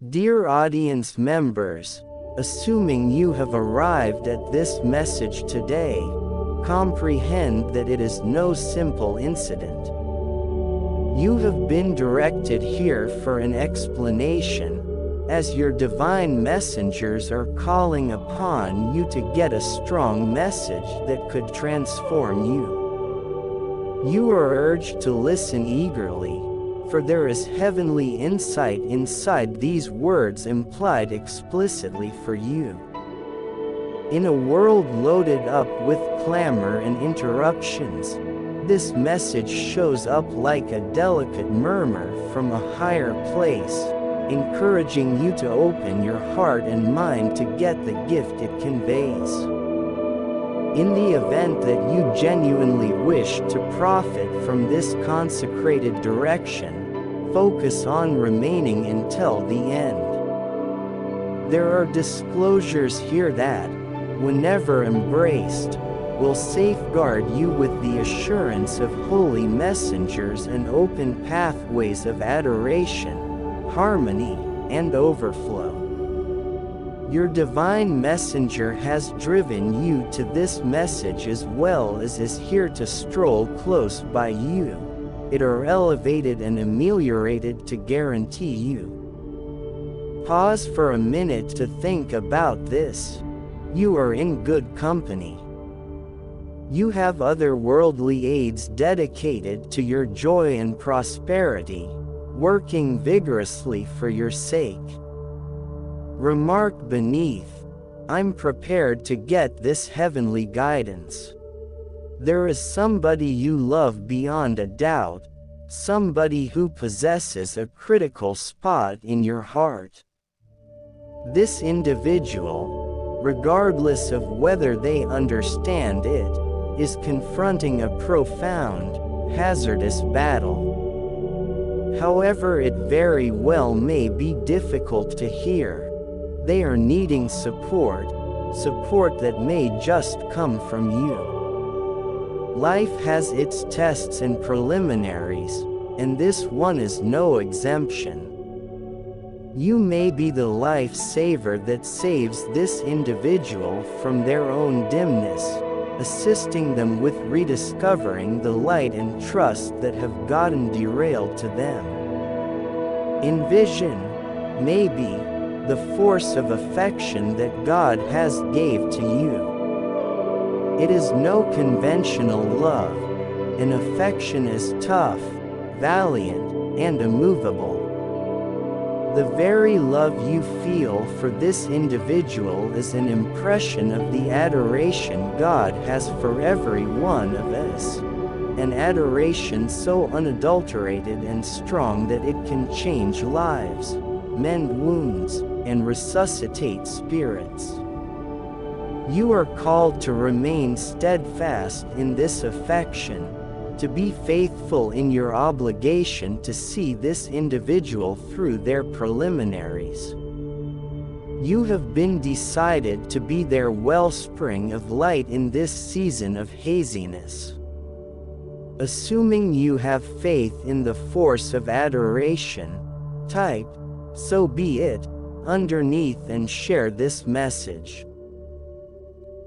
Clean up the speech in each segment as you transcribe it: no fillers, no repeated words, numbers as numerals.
Dear audience members, assuming you have arrived at this message today, comprehend that it is no simple incident. You have been directed here for an explanation, as your divine messengers are calling upon you to get a strong message that could transform you. You are urged to listen eagerly, for there is heavenly insight inside these words implied explicitly for you. In a world loaded up with clamor and interruptions, this message shows up like a delicate murmur from a higher place, encouraging you to open your heart and mind to get the gift it conveys. In the event that you genuinely wish to profit from this consecrated direction, focus on remaining until the end. There are disclosures here that, whenever embraced, will safeguard you with the assurance of holy messengers and open pathways of adoration, harmony, and overflow. Your divine messenger has driven you to this message as well as is here to stroll close by you. It are elevated and ameliorated to guarantee you. Pause for a minute to think about this. You are in good company. You have otherworldly aids dedicated to your joy and prosperity, working vigorously for your sake. Remark beneath, I'm prepared to get this heavenly guidance. There is somebody you love beyond a doubt, somebody who possesses a critical spot in your heart. This individual, regardless of whether they understand it, is confronting a profound, hazardous battle. However it very well may be difficult to hear, they are needing support that may just come from you. Life has its tests and preliminaries, and this one is no exemption. You may be the life-saver that saves this individual from their own dimness, assisting them with rediscovering the light and trust that have gotten derailed to them. Envision, maybe, the force of affection that God has gave to you. It is no conventional love. An affection is tough, valiant, and immovable. The very love you feel for this individual is an impression of the adoration God has for every one of us. An adoration so unadulterated and strong that it can change lives, mend wounds, and resuscitate spirits. You are called to remain steadfast in this affection, to be faithful in your obligation to see this individual through their preliminaries. You have been decided to be their wellspring of light in this season of haziness. Assuming you have faith in the force of adoration, type, "So be it," underneath and share this message.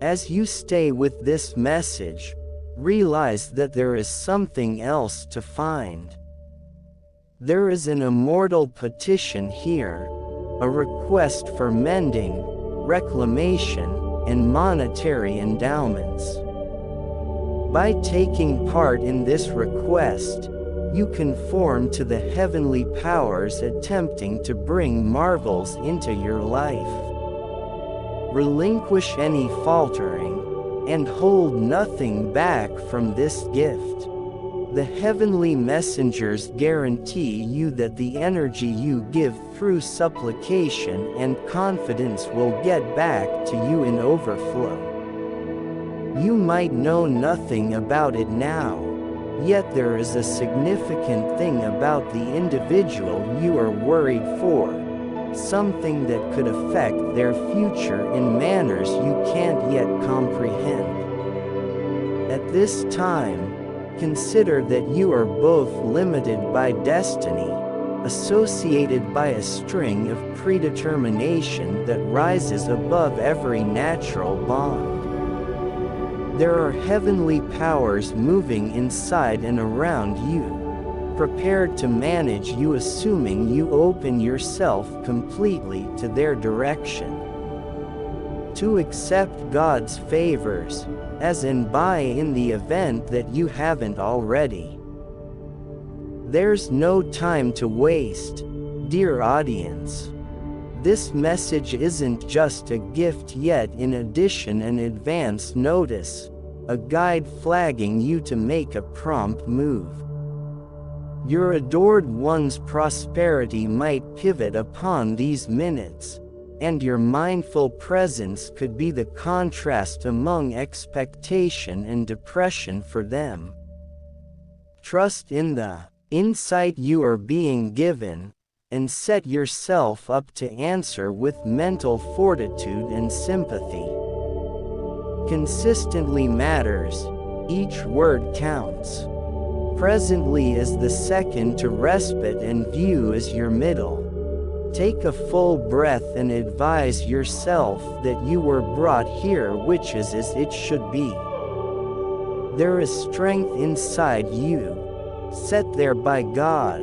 As you stay with this message, realize that there is something else to find. There is an immortal petition here, a request for mending, reclamation, and monetary endowments. By taking part in this request, you conform to the heavenly powers attempting to bring marvels into your life. Relinquish any faltering, and hold nothing back from this gift. The heavenly messengers guarantee you that the energy you give through supplication and confidence will get back to you in overflow. You might know nothing about it now, yet there is a significant thing about the individual you are worried for, something that could affect their future in manners you can't yet comprehend. At this time, consider that you are both limited by destiny, associated by a string of predetermination that rises above every natural bond. There are heavenly powers moving inside and around you, prepared to manage you, assuming you open yourself completely to their direction. To accept God's favors, as in buy in the event that you haven't already. There's no time to waste, dear audience. This message isn't just a gift, yet in addition an advance notice, a guide flagging you to make a prompt move. Your adored one's prosperity might pivot upon these minutes, and your mindful presence could be the contrast among expectation and depression for them. Trust in the insight you are being given, and set yourself up to answer with mental fortitude and sympathy. Consistently matters, each word counts. Presently is the second to respite and view as your middle. Take a full breath and advise yourself that you were brought here, which is as it should be. There is strength inside you, set there by God,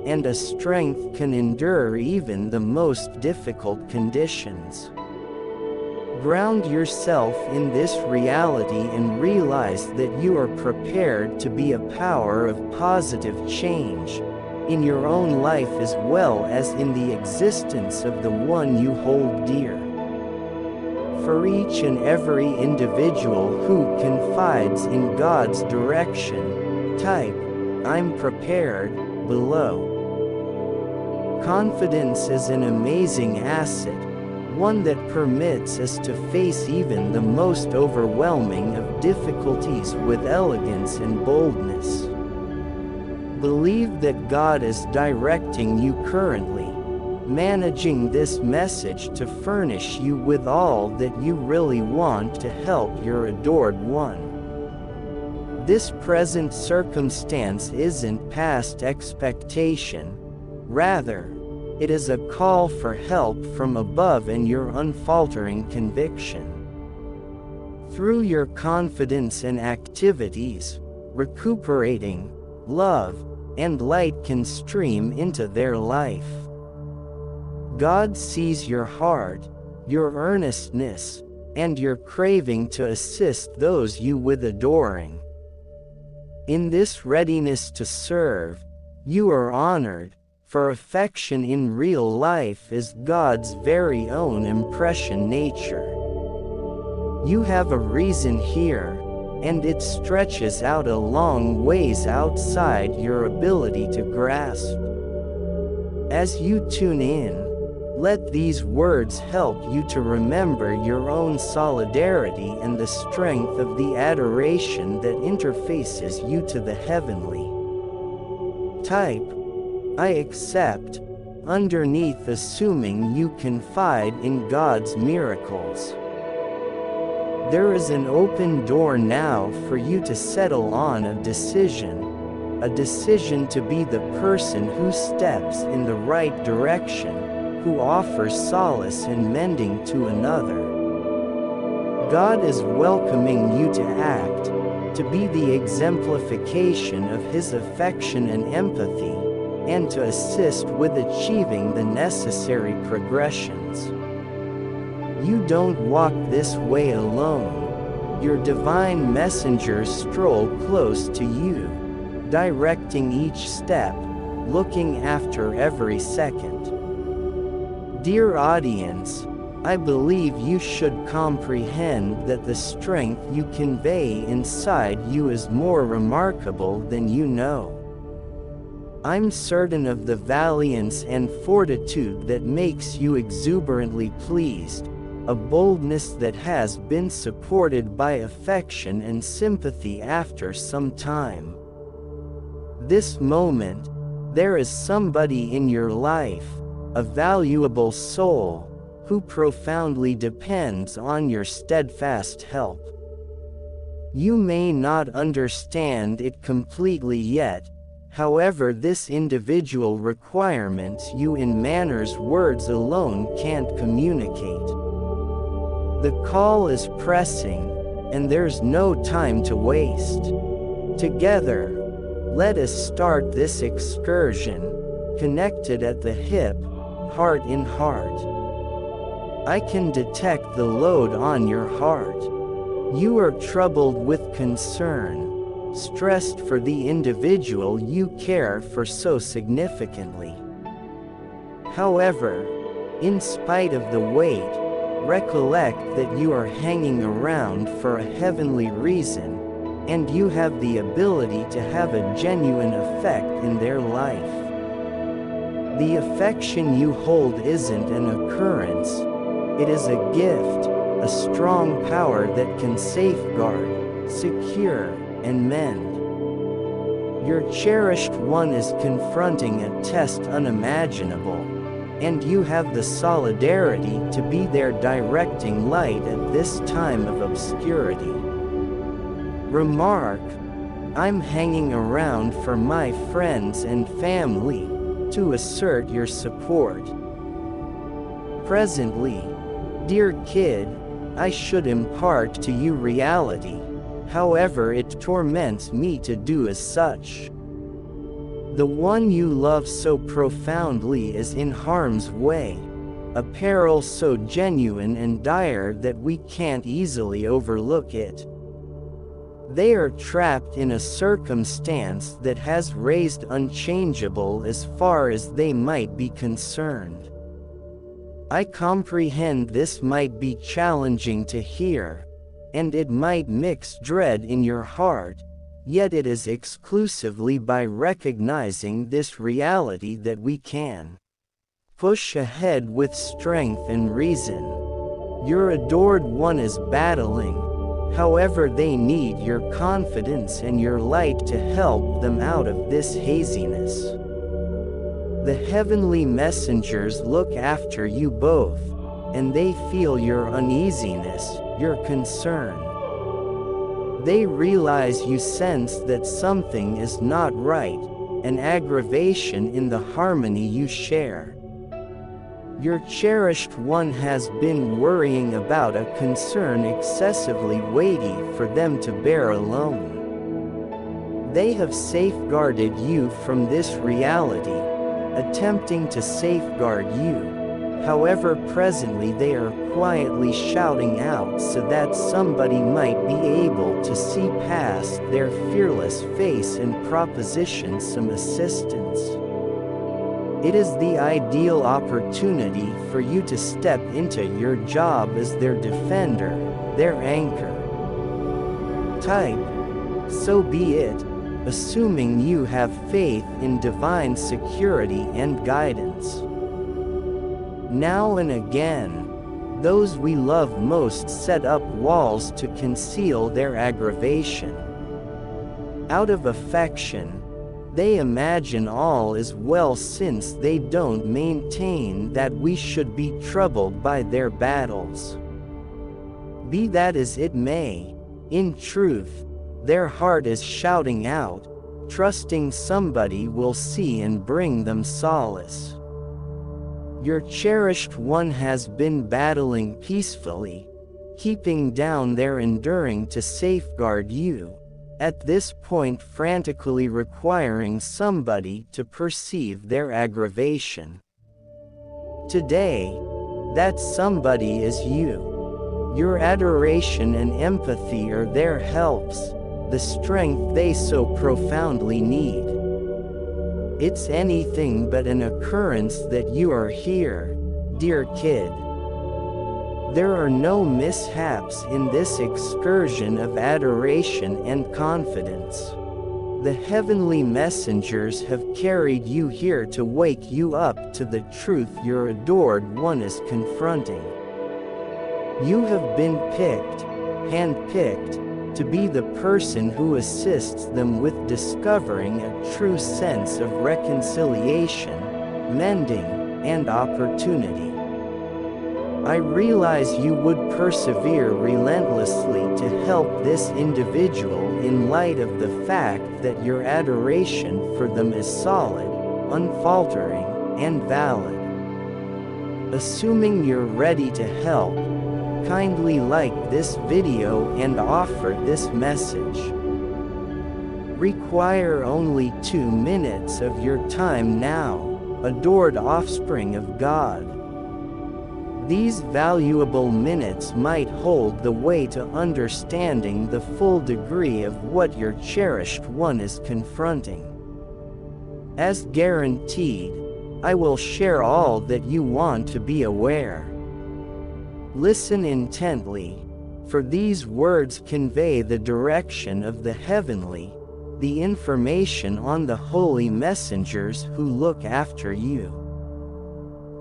and a strength can endure even the most difficult conditions. Ground yourself in this reality and realize that you are prepared to be a power of positive change, in your own life as well as in the existence of the one you hold dear. For each and every individual who confides in God's direction, type, "I'm prepared," below. Confidence is an amazing asset, one that permits us to face even the most overwhelming of difficulties with elegance and boldness. Believe that God is directing you currently, managing this message to furnish you with all that you really want to help your adored one. This present circumstance isn't past expectation, rather, it is a call for help from above and your unfaltering conviction. Through your confidence and activities, recuperating, love, and light can stream into their life. God sees your heart, your earnestness, and your craving to assist those you with adoring. In this readiness to serve, you are honored, for affection in real life is God's very own impression nature. You have a reason here, and it stretches out a long ways outside your ability to grasp. As you tune in, let these words help you to remember your own solidarity and the strength of the adoration that interfaces you to the heavenly. Type, "I accept," underneath, assuming you confide in God's miracles. There is an open door now for you to settle on a decision to be the person who steps in the right direction, who offers solace and mending to another. God is welcoming you to act, to be the exemplification of His affection and empathy, and to assist with achieving the necessary progressions. You don't walk this way alone. Your divine messengers stroll close to you, directing each step, looking after every second. Dear audience, I believe you should comprehend that the strength you convey inside you is more remarkable than you know. I'm certain of the valiance and fortitude that makes you exuberantly pleased, a boldness that has been supported by affection and sympathy after some time. This moment, there is somebody in your life, a valuable soul, who profoundly depends on your steadfast help. You may not understand it completely yet, However, this individual requirements you in manners words alone can't communicate. The call is pressing, and there's no time to waste. Together, let us start this excursion, connected at the hip, heart in heart. I can detect the load on your heart. You are troubled with concern, stressed for the individual you care for so significantly. However, in spite of the weight, recollect that you are hanging around for a heavenly reason, and you have the ability to have a genuine effect in their life. The affection you hold isn't an occurrence, it is a gift, a strong power that can safeguard, secure, and mend. Your cherished one is confronting a test unimaginable, and you have the solidarity to be their directing light at this time of obscurity. Remark, I'm hanging around for my friends and family, to assert your support. Presently, dear kid, I should impart to you reality, however it torments me to do as such. The one you love so profoundly is in harm's way, a peril so genuine and dire that we can't easily overlook it. They are trapped in a circumstance that has raised unchangeable as far as they might be concerned. I comprehend this might be challenging to hear, and it might mix dread in your heart, yet it is exclusively by recognizing this reality that we can push ahead with strength and reason. Your adored one is battling, however they need your confidence and your light to help them out of this haziness. The heavenly messengers look after you both, and they feel your uneasiness, your concern. They realize you sense that something is not right, an aggravation in the harmony you share. Your cherished one has been worrying about a concern excessively weighty for them to bear alone. They have safeguarded you from this reality, attempting to safeguard you. However, presently they are quietly shouting out so that somebody might be able to see past their fearless face and proposition some assistance. It is the ideal opportunity for you to step into your job as their defender, their anchor. Type, so be it, assuming you have faith in divine security and guidance. Now and again, those we love most set up walls to conceal their aggravation. Out of affection, they imagine all is well since they don't maintain that we should be troubled by their battles. Be that as it may, in truth, their heart is shouting out, trusting somebody will see and bring them solace. Your cherished one has been battling peacefully, keeping down their enduring to safeguard you, at this point frantically requiring somebody to perceive their aggravation. Today, that somebody is you. Your adoration and empathy are their helps, the strength they so profoundly need. It's anything but an occurrence that you are here, dear kid. There are no mishaps in this excursion of adoration and confidence. The heavenly messengers have carried you here to wake you up to the truth your adored one is confronting. You have been picked, handpicked, to be the person who assists them with discovering a true sense of reconciliation, mending, and opportunity. I realize you would persevere relentlessly to help this individual in light of the fact that your adoration for them is solid, unfaltering, and valid. Assuming you're ready to help, kindly like this video and offer this message. Require only 2 minutes of your time now, adored offspring of God. These valuable minutes might hold the way to understanding the full degree of what your cherished one is confronting. As guaranteed, I will share all that you want to be aware. Listen intently, for these words convey the direction of the heavenly, the information on the holy messengers who look after you.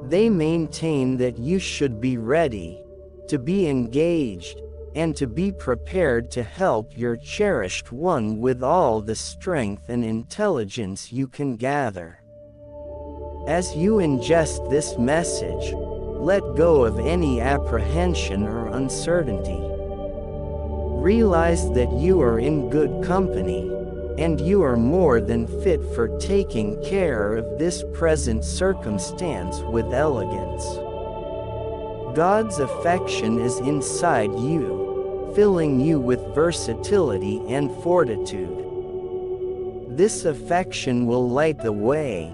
They maintain that you should be ready, to be engaged, and to be prepared to help your cherished one with all the strength and intelligence you can gather. As you ingest this message, let go of any apprehension or uncertainty. Realize that you are in good company, and you are more than fit for taking care of this present circumstance with elegance. God's affection is inside you, filling you with versatility and fortitude. This affection will light the way,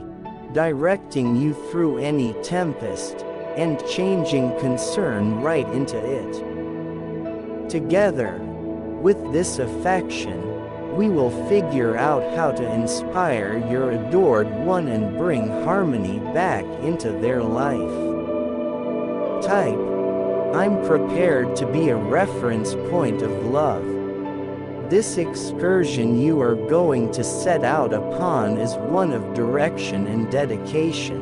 directing you through any tempest, and changing concern right into it. Together, with this affection, we will figure out how to inspire your adored one and bring harmony back into their life. Type, I'm prepared to be a reference point of love. This excursion you are going to set out upon is one of direction and dedication.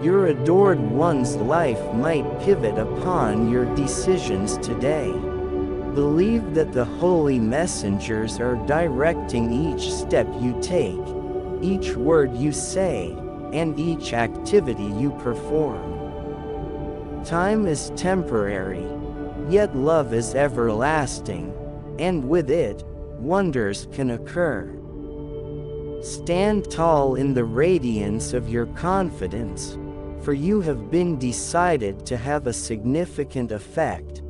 Your adored one's life might pivot upon your decisions today. Believe that the holy messengers are directing each step you take, each word you say, and each activity you perform. Time is temporary, yet love is everlasting, and with it, wonders can occur. Stand tall in the radiance of your confidence, for you have been decided to have a significant effect.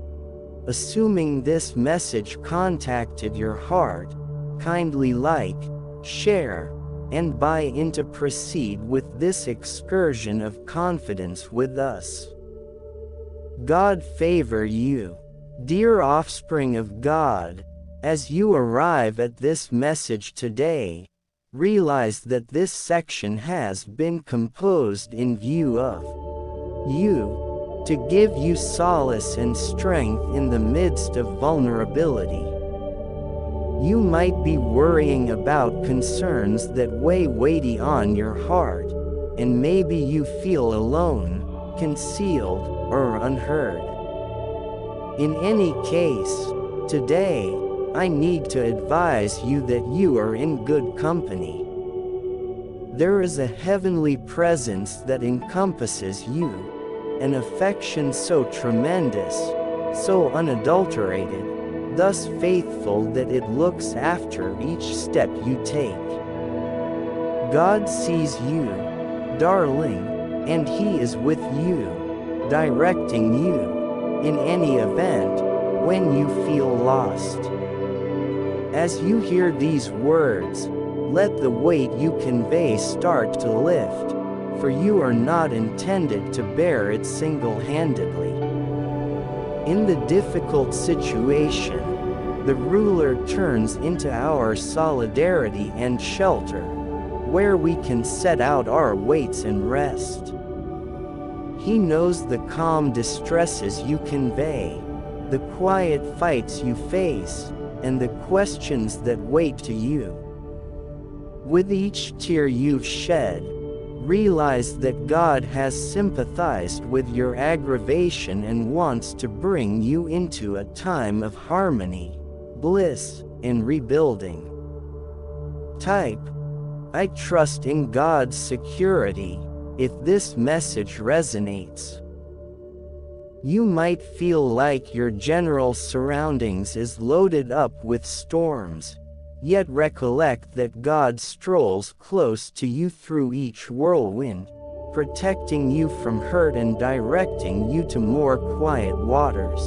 Assuming this message contacted your heart, kindly like, share, and buy in to proceed with this excursion of confidence with us. God favor you, dear offspring of God. As you arrive at this message today, realize that this section has been composed in view of you, to give you solace and strength in the midst of vulnerability. You might be worrying about concerns that weigh weighty on your heart, and maybe you feel alone, concealed, or unheard. In any case, today, I need to advise you that you are in good company. There is a heavenly presence that encompasses you, an affection so tremendous, so unadulterated, thus faithful that it looks after each step you take. God sees you, darling, and He is with you, directing you, in any event, when you feel lost. As you hear these words, let the weight you convey start to lift, for you are not intended to bear it single-handedly. In the difficult situation, the ruler turns into our solidarity and shelter, where we can set out our weights and rest. He knows the calm distresses you convey, the quiet fights you face, and the questions that wait to you. With each tear you've shed, realize that God has sympathized with your aggravation and wants to bring you into a time of harmony, bliss, and rebuilding. Type, I trust in God's security, if this message resonates. You might feel like your general surroundings is loaded up with storms, yet recollect that God strolls close to you through each whirlwind, protecting you from hurt and directing you to more quiet waters.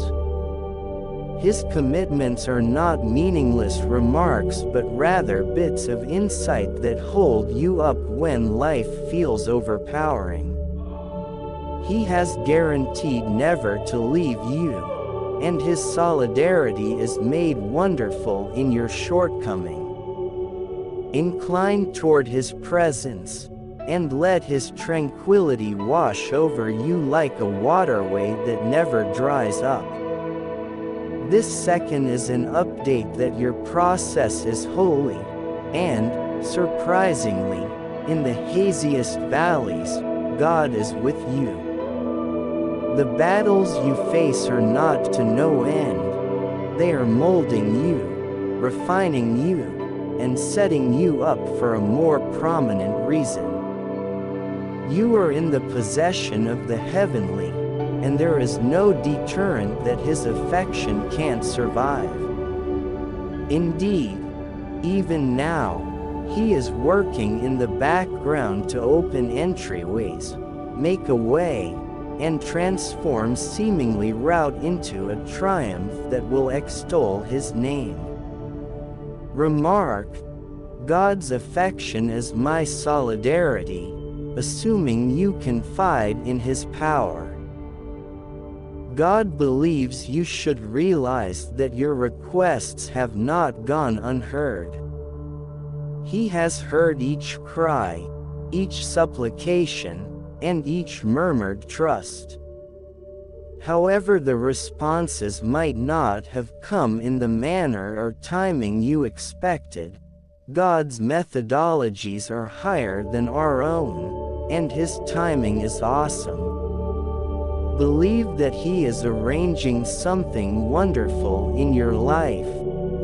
His commitments are not meaningless remarks but rather bits of insight that hold you up when life feels overpowering. He has guaranteed never to leave you, and his solidarity is made wonderful in your shortcoming. Incline toward his presence, and let his tranquility wash over you like a waterway that never dries up. This second is an update that your process is holy, and, surprisingly, in the haziest valleys, God is with you. The battles you face are not to no end. They are molding you, refining you, and setting you up for a more prominent reason. You are in the possession of the heavenly, and there is no deterrent that his affection can't survive. Indeed, even now, he is working in the background to open entryways, make a way, and transform seemingly rout into a triumph that will extol his name. Remark, God's affection is my solidarity, assuming you confide in his power. God believes you should realize that your requests have not gone unheard. He has heard each cry, each supplication, and each murmured trust. However, the responses might not have come in the manner or timing you expected, God's methodologies are higher than our own, and his timing is awesome. Believe that he is arranging something wonderful in your life,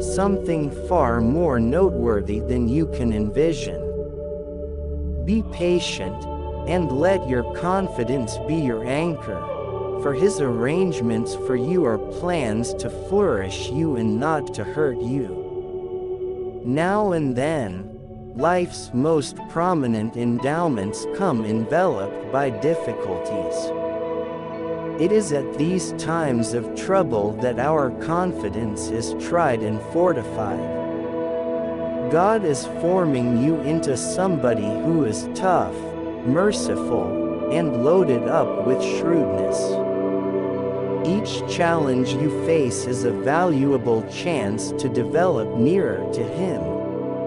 something far more noteworthy than you can envision. Be patient, and let your confidence be your anchor, for his arrangements for you are plans to flourish you and not to hurt you. Now and then, life's most prominent endowments come enveloped by difficulties. It is at these times of trouble that our confidence is tried and fortified. God is forming you into somebody who is tough, merciful, and loaded up with shrewdness. Each challenge you face is a valuable chance to develop nearer to him,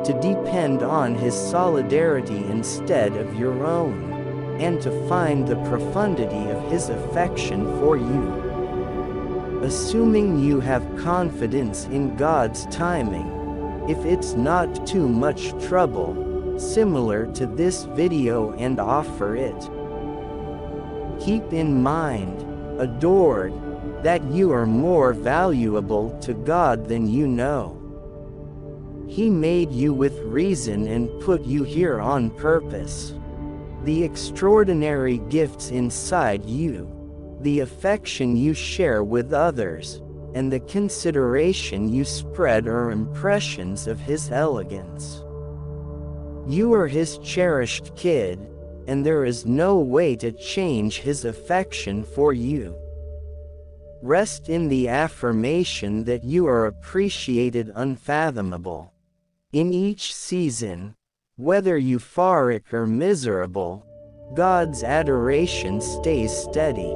to depend on his solidarity instead of your own, and to find the profundity of his affection for you. Assuming you have confidence in God's timing, if it's not too much trouble, similar to this video and offer it. Keep in mind, adored, that you are more valuable to God than you know. He made you with reason and put you here on purpose. The extraordinary gifts inside you, the affection you share with others, and the consideration you spread are impressions of his elegance. You are his cherished kid, and there is no way to change his affection for you. Rest in the affirmation that you are appreciated unfathomable. In each season, whether euphoric or miserable, God's adoration stays steady.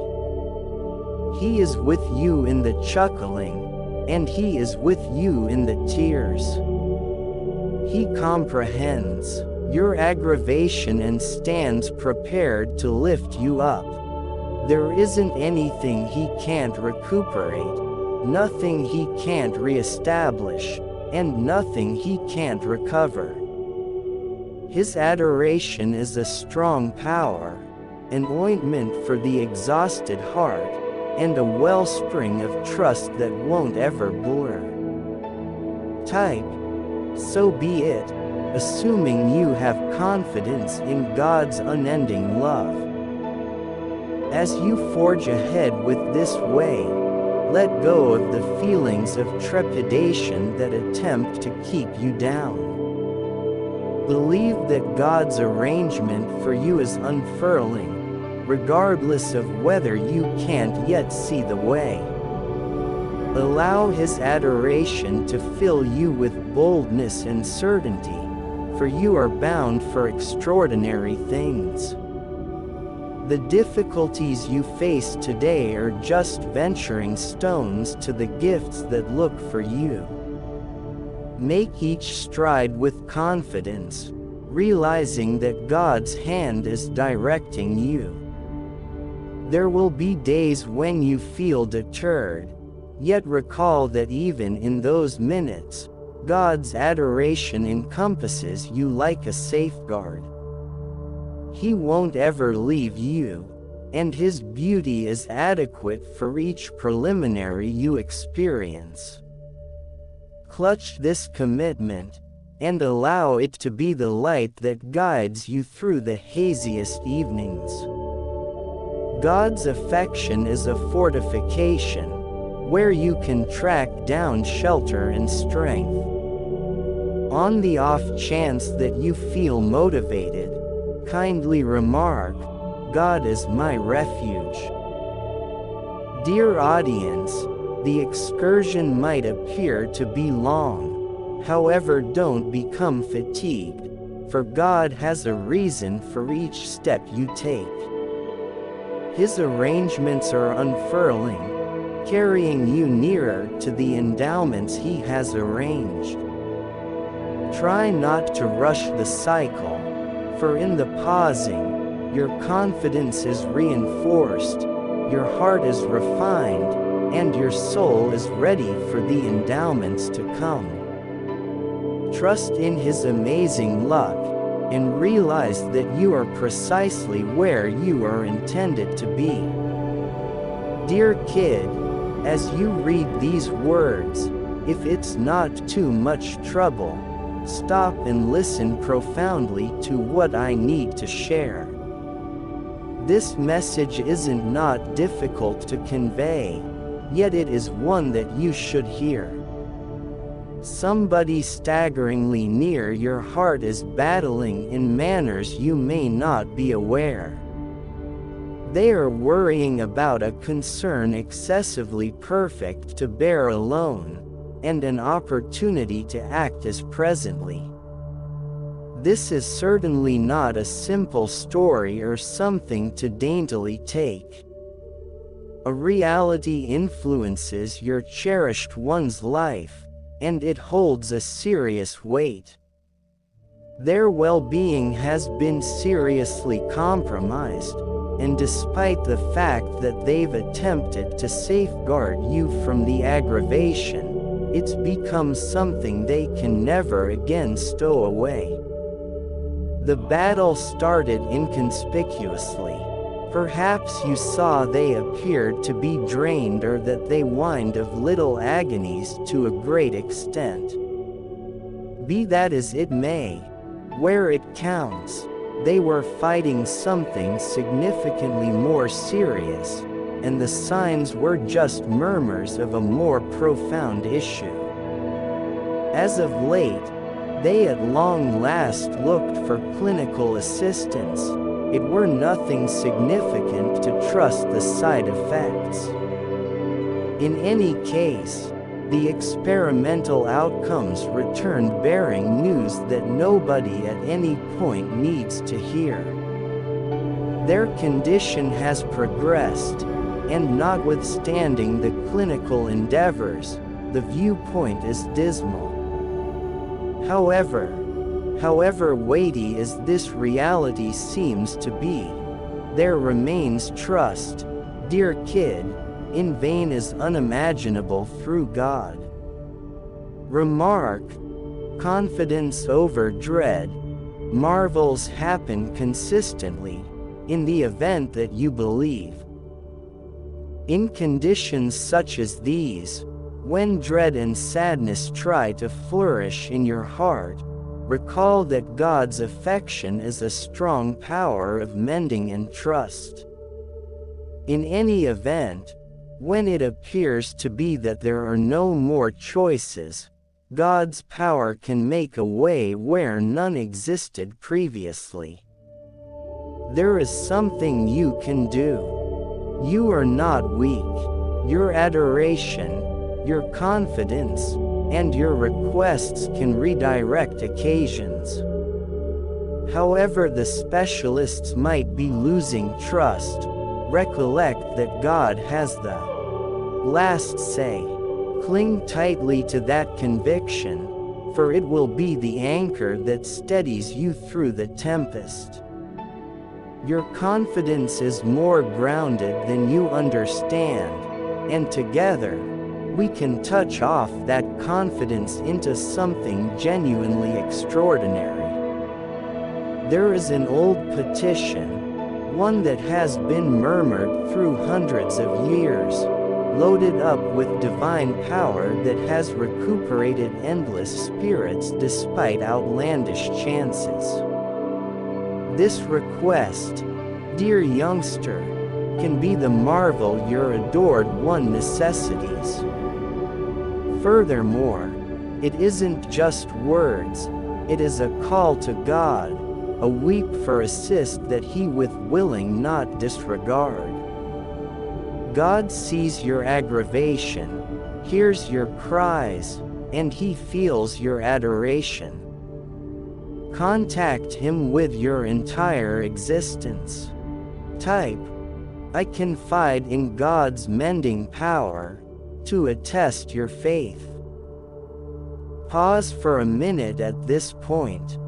He is with you in the chuckling, and he is with you in the tears. He comprehends your aggravation and stands prepared to lift you up. There isn't anything he can't recuperate, nothing he can't reestablish, and nothing he can't recover. His adoration is a strong power, an ointment for the exhausted heart, and a wellspring of trust that won't ever blur. Type, so be it, assuming you have confidence in God's unending love. As you forge ahead with this way, let go of the feelings of trepidation that attempt to keep you down. Believe that God's arrangement for you is unfurling, regardless of whether you can't yet see the way. Allow His adoration to fill you with boldness and certainty, for you are bound for extraordinary things. The difficulties you face today are just venturing stones to the gifts that look for you. Make each stride with confidence, realizing that God's hand is directing you. There will be days when you feel deterred, yet recall that even in those minutes, God's adoration encompasses you like a safeguard. He won't ever leave you, and His beauty is adequate for each preliminary you experience. Clutch this commitment, and allow it to be the light that guides you through the haziest evenings. God's affection is a fortification, where you can track down shelter and strength. On the off chance that you feel motivated, kindly remark, "God is my refuge." Dear audience, the excursion might appear to be long, however, don't become fatigued, for God has a reason for each step you take. His arrangements are unfurling, carrying you nearer to the endowments He has arranged. Try not to rush the cycle, for in the pausing, your confidence is reinforced, your heart is refined, and your soul is ready for the endowments to come. Trust in His amazing luck, and realize that you are precisely where you are intended to be. Dear kid, as you read these words, if it's not too much trouble, stop and listen profoundly to what I need to share. This message isn't not difficult to convey, yet it is one that you should hear. Somebody staggeringly near your heart is battling in manners you may not be aware. They are worrying about a concern excessively perfect to bear alone, and an opportunity to act as presently. This is certainly not a simple story or something to daintily take. A reality influences your cherished one's life, and it holds a serious weight. Their well-being has been seriously compromised, and despite the fact that they've attempted to safeguard you from the aggravation, it's become something they can never again stow away. The battle started inconspicuously. Perhaps you saw they appeared to be drained, or that they whined of little agonies to a great extent. Be that as it may, where it counts, they were fighting something significantly more serious, and the signs were just murmurs of a more profound issue. As of late, they at long last looked for clinical assistance. It were nothing significant to trust the side effects. In any case, the experimental outcomes returned bearing news that nobody at any point needs to hear. Their condition has progressed, and notwithstanding the clinical endeavors, the viewpoint is dismal. However weighty as this reality seems to be, there remains trust, dear kid. In vain is unimaginable through God. Remark, confidence over dread. Marvels happen consistently, in the event that you believe. In conditions such as these, when dread and sadness try to flourish in your heart, recall that God's affection is a strong power of mending and trust. In any event, when it appears to be that there are no more choices, God's power can make a way where none existed previously. There is something you can do. You are not weak. Your adoration, your confidence, and your requests can redirect occasions. However the specialists might be losing trust, recollect that God has the last say. Cling tightly to that conviction, for it will be the anchor that steadies you through the tempest. Your confidence is more grounded than you understand, and together, we can touch off that confidence into something genuinely extraordinary. There is an old petition, one that has been murmured through hundreds of years, loaded up with divine power that has recuperated endless spirits despite outlandish chances. This request, dear youngster, can be the marvel your adored one necessities. Furthermore, it isn't just words, it is a call to God, a weep for assist that He with willing not disregard. God sees your aggravation, hears your cries, and He feels your adoration. Contact Him with your entire existence. Type, "I confide in God's mending power," to attest your faith. Pause for a minute at this point.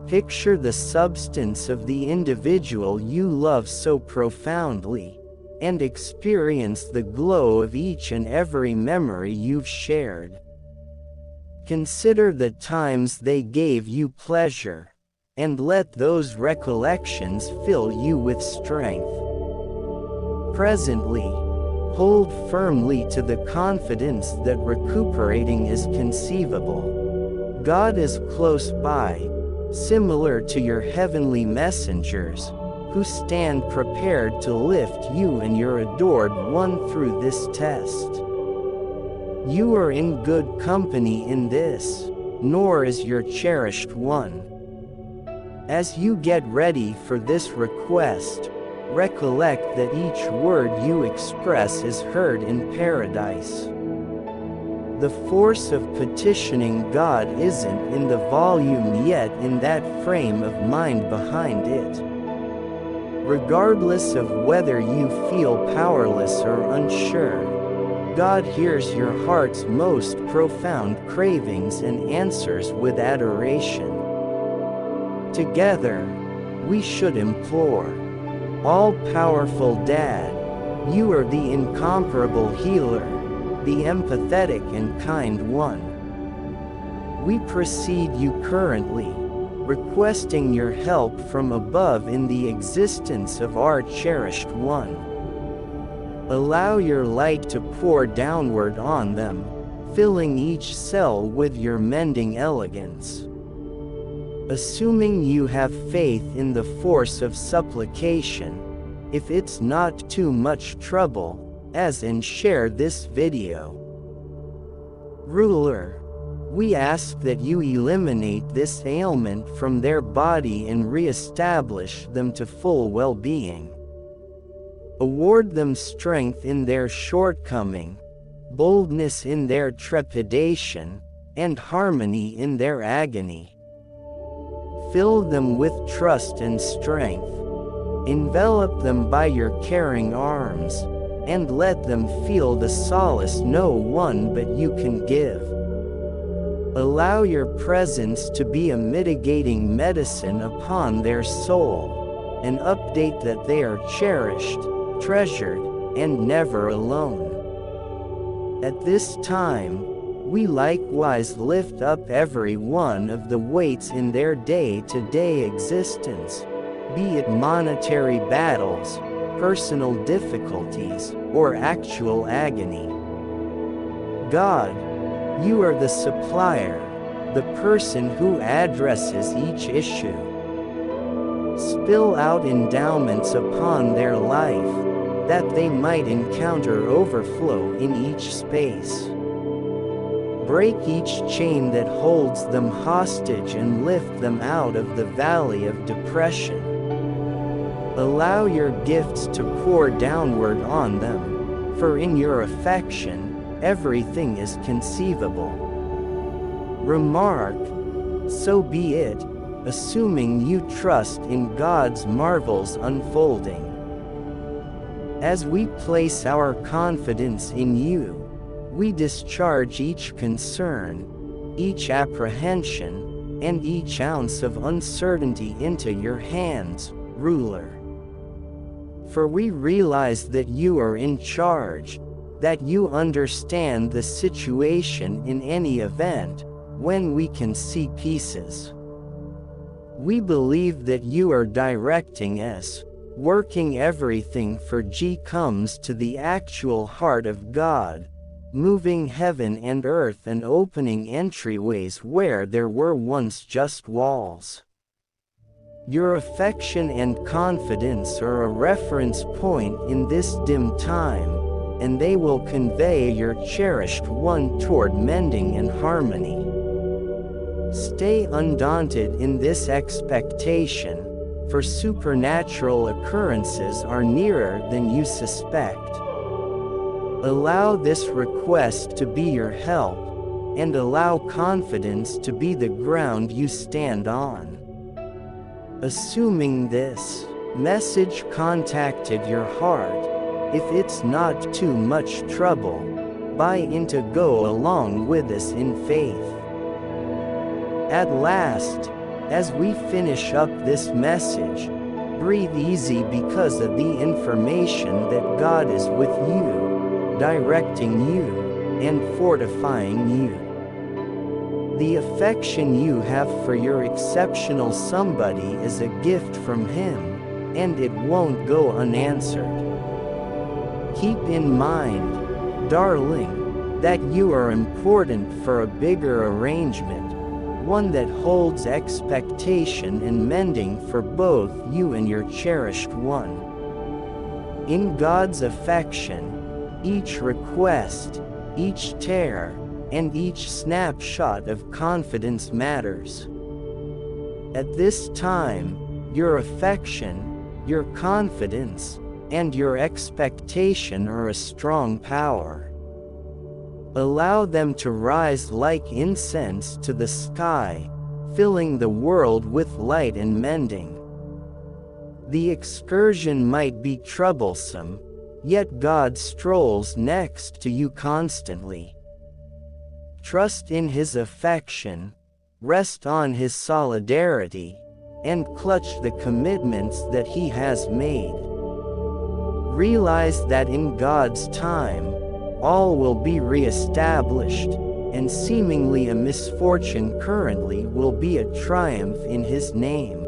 Picture the substance of the individual you love so profoundly, and experience the glow of each and every memory you've shared. Consider the times they gave you pleasure, and let those recollections fill you with strength. Presently, hold firmly to the confidence that recuperating is conceivable. God is close by, similar to your heavenly messengers, who stand prepared to lift you and your adored one through this test. You are in good company in this, nor is your cherished one. As you get ready for this request, recollect that each word you express is heard in paradise. The force of petitioning God isn't in the volume yet in that frame of mind behind it. Regardless of whether you feel powerless or unsure, God hears your heart's most profound cravings and answers with adoration. Together, we should implore, all-powerful Dad, you are the incomparable healer, the empathetic and kind one. We precede you currently, requesting your help from above in the existence of our cherished one. Allow your light to pour downward on them, filling each cell with your mending elegance. Assuming you have faith in the force of supplication, if it's not too much trouble, as in share this video. Ruler, we ask that you eliminate this ailment from their body and re-establish them to full well-being. Award them strength in their shortcoming, boldness in their trepidation, and harmony in their agony. Fill them with trust and strength. Envelop them by your caring arms, and let them feel the solace no one but you can give. Allow your presence to be a mitigating medicine upon their soul, an update that they are cherished, treasured, and never alone. At this time, we likewise lift up every one of the weights in their day-to-day existence, be it monetary battles, personal difficulties, or actual agony. God, you are the supplier, the person who addresses each issue. Spill out endowments upon their life, that they might encounter overflow in each space. Break each chain that holds them hostage and lift them out of the valley of depression. Allow your gifts to pour downward on them, for in your affection, everything is conceivable. Remark, so be it, assuming you trust in God's marvels unfolding. As we place our confidence in you, we discharge each concern, each apprehension, and each ounce of uncertainty into your hands, Ruler. For we realize that you are in charge, that you understand the situation in any event, when we can see pieces. We believe that you are directing us, working everything for G comes to the actual heart of God, moving heaven and earth and opening entryways where there were once just walls. Your affection and confidence are a reference point in this dim time, and they will convey your cherished one toward mending and harmony. Stay undaunted in this expectation, for supernatural occurrences are nearer than you suspect. Allow this request to be your help, and allow confidence to be the ground you stand on. Assuming this message contacted your heart, if it's not too much trouble, buy in to go along with us in faith. At last, as we finish up this message, breathe easy because of the information that God is with you, directing you, and fortifying you. The affection you have for your exceptional somebody is a gift from Him, and it won't go unanswered. Keep in mind, darling, that you are important for a bigger arrangement, one that holds expectation and mending for both you and your cherished one. In God's affection, each request, each tear, and each snapshot of confidence matters. At this time, your affection, your confidence, and your expectation are a strong power. Allow them to rise like incense to the sky, filling the world with light and mending. The excursion might be troublesome, yet God strolls next to you constantly. Trust in His affection, rest on His solidarity, and clutch the commitments that He has made. Realize that in God's time, all will be re-established, and seemingly a misfortune currently will be a triumph in His name.